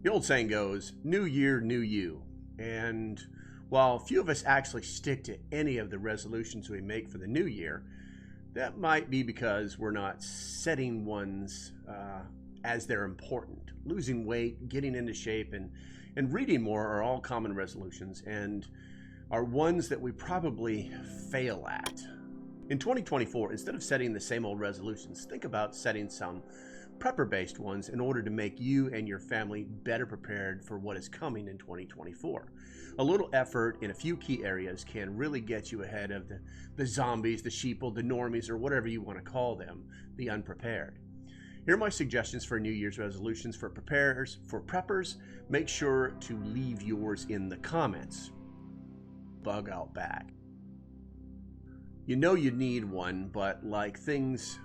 The old saying goes, new year, new you. And while few of us actually stick to any of the resolutions we make for the new year, that might be because we're not setting ones as they're important. Losing weight, getting into shape, and reading more are all common resolutions and are ones that we probably fail at. In 2024, instead of setting the same old resolutions, think about setting some prepper-based ones in order to make you and your family better prepared for what is coming in 2024. A little effort in a few key areas can really get you ahead of the zombies, the sheeple, the normies, or whatever you want to call them, the unprepared. Here are my suggestions for New Year's resolutions for preppers. Make sure to leave yours in the comments. Bugout bag. You know you need one, but like things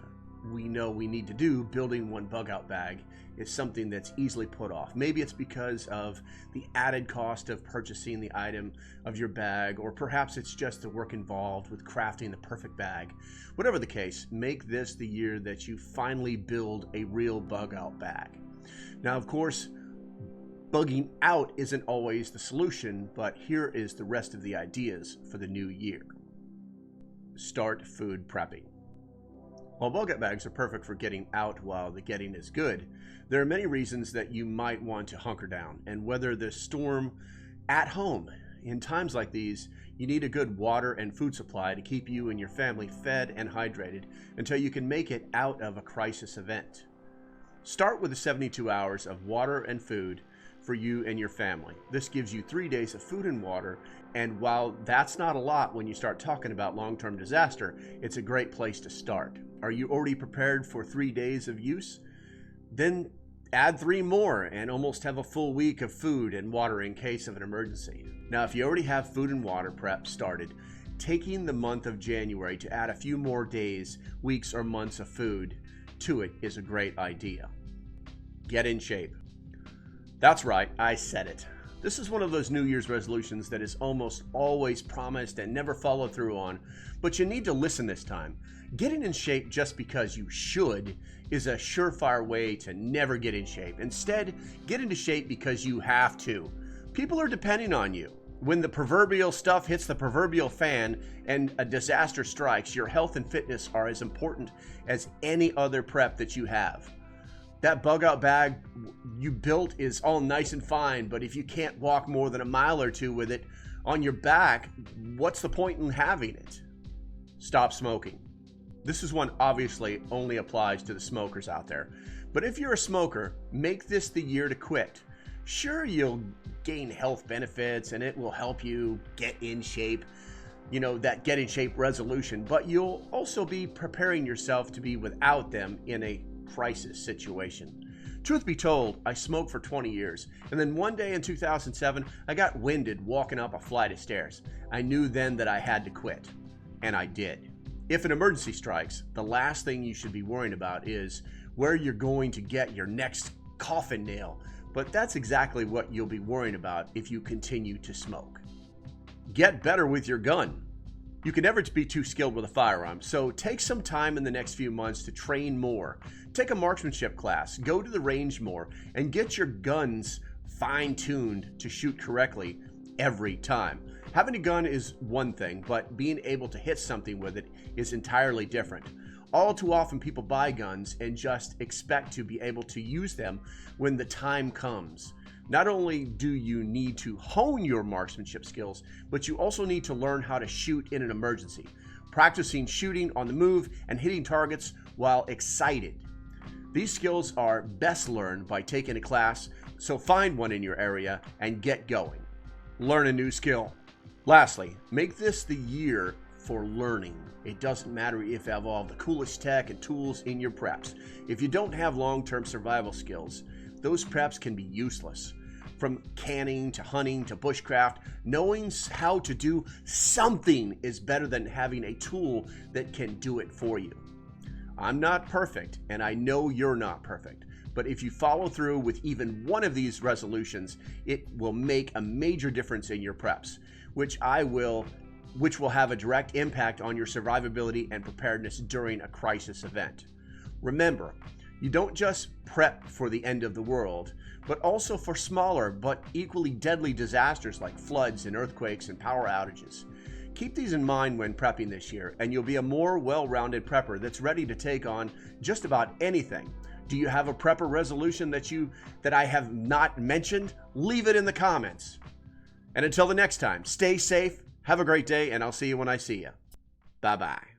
we know we need to do, building one bugout bag is something that's easily put off. Maybe it's because of the added cost of purchasing the item of your bag, or perhaps it's just the work involved with crafting the perfect bag. Whatever the case, make this the year that you finally build a real bugout bag. Now, of course, bugging out isn't always the solution, but here is the rest of the ideas for the new year. Start food prepping. While bugout bags are perfect for getting out while the getting is good, there are many reasons that you might want to hunker down and weather the storm at home. In times like these, you need a good water and food supply to keep you and your family fed and hydrated until you can make it out of a crisis event. Start with the 72 hours of water and food for you and your family. This gives you 3 days of food and water, and while that's not a lot when you start talking about long-term disaster, it's a great place to start. Are you already prepared for 3 days of use? Then add 3 more and almost have a full week of food and water in case of an emergency. Now, if you already have food and water prep started, taking the month of January to add a few more days, weeks, or months of food to it is a great idea. Get in shape. That's right, I said it. This is one of those New Year's resolutions that is almost always promised and never followed through on, but you need to listen this time. Getting in shape just because you should is a surefire way to never get in shape. Instead, get into shape because you have to. People are depending on you. When the proverbial stuff hits the proverbial fan and a disaster strikes, your health and fitness are as important as any other prep that you have. That bugout bag you built is all nice and fine, but if you can't walk more than a mile or two with it on your back, what's the point in having it? Stop smoking. This is one obviously only applies to the smokers out there. But if you're a smoker, make this the year to quit. Sure, you'll gain health benefits and it will help you get in shape, that get in shape resolution, but you'll also be preparing yourself to be without them in a crisis situation. Truth be told, I smoked for 20 years, and then one day in 2007, I got winded walking up a flight of stairs. I knew then that I had to quit, and I did. If an emergency strikes, the last thing you should be worrying about is where you're going to get your next coffin nail, but that's exactly what you'll be worrying about if you continue to smoke. Get better with your gun. You can never be too skilled with a firearm, so take some time in the next few months to train more. Take a marksmanship class, go to the range more, and get your guns fine-tuned to shoot correctly every time. Having a gun is one thing, but being able to hit something with it is entirely different. All too often people buy guns and just expect to be able to use them when the time comes. Not only do you need to hone your marksmanship skills, but you also need to learn how to shoot in an emergency. Practicing shooting on the move and hitting targets while excited. These skills are best learned by taking a class, so find one in your area and get going. Learn a new skill. Lastly, make this the year for learning. It doesn't matter if you have all the coolest tech and tools in your preps. If you don't have long-term survival skills, those preps can be useless. From canning to hunting to bushcraft, knowing how to do something is better than having a tool that can do it for you. I'm not perfect, and I know you're not perfect, but if you follow through with even one of these resolutions, it will make a major difference in your preps, which will have a direct impact on your survivability and preparedness during a crisis event. Remember, You don't just prep for the end of the world, but also for smaller but equally deadly disasters like floods and earthquakes and power outages. Keep these in mind when prepping this year, and you'll be a more well-rounded prepper that's ready to take on just about anything. Do you have a prepper resolution that I have not mentioned? Leave it in the comments. And until the next time, stay safe, have a great day, and I'll see you when I see you. Bye-bye.